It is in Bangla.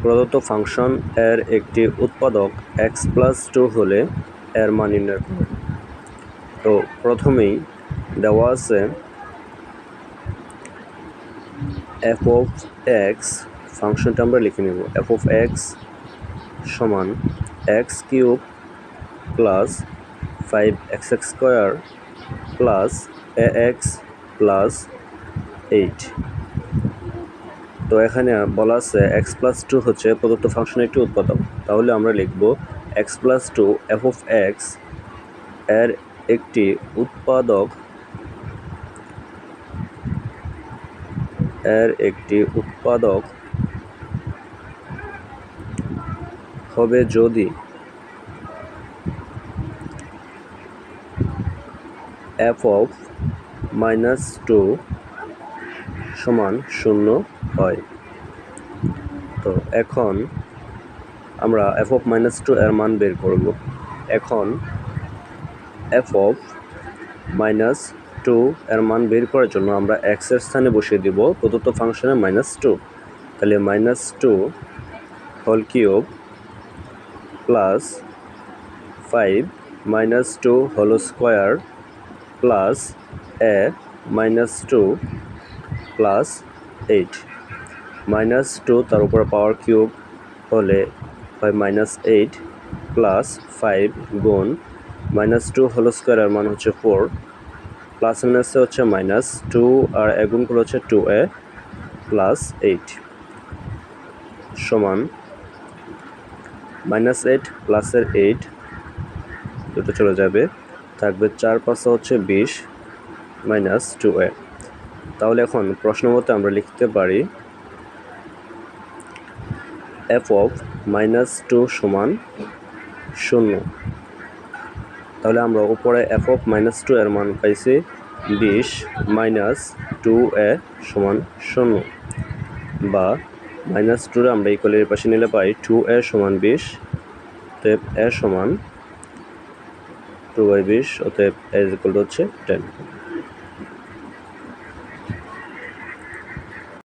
প্রদত্ত ফাংশন এর একটি উৎপাদক x+2 হলে এর মান নির্ণয় করো। তো প্রথমেই দেওয়া আছে f of x, ফাংশনটা আমরা লিখে নেব। f of x সমান x³ plus 5x² plus ax plus 8। তো এখানে বলা আছে x+2 হচ্ছে প্রদত্ত ফাংশনের একটি উৎপাদক, তাহলে আমরা লিখব x+2 f of x এর একটি উৎপাদক হবে যদি f of -2 সমান 0 হয়। তো এখন আমরা f of -2 এর মান বের করব। এখন f of -2 এর মান বের করার জন্য আমরা x এর স্থানে বসিয়ে দিব প্রদত্ত ফাংশনে -2, তাহলে -2 whole cube plus 5 -2 whole square plus a -2 plus 8 -2 তার উপর পাওয়ার কিউব হলে হয় -8 প্লাস 5 গুণ -2 হোল স্কোয়ারের মান হচ্ছে 4 প্লাস মাইনাসে হচ্ছে -2 আর গুণ করলে হচ্ছে 2a প্লাস 8 সমান -8 প্লাসের 8 দুটো চলে যাবে, থাকবে 4 5 হচ্ছে 20 -2a। তাহলে এখন প্রশ্ন মতে আমরা লিখতে পারি f of -2 সমান 0। তাহলে আমরা উপরে f of -2 এর মান পাইছি 20 -2a সমান 0, বা -2 আমরা ইকুয়ালের পাশে নিলে পাই 2a সমান 20, অতএব a সমান 2/20, অতএব a = হচ্ছে 10।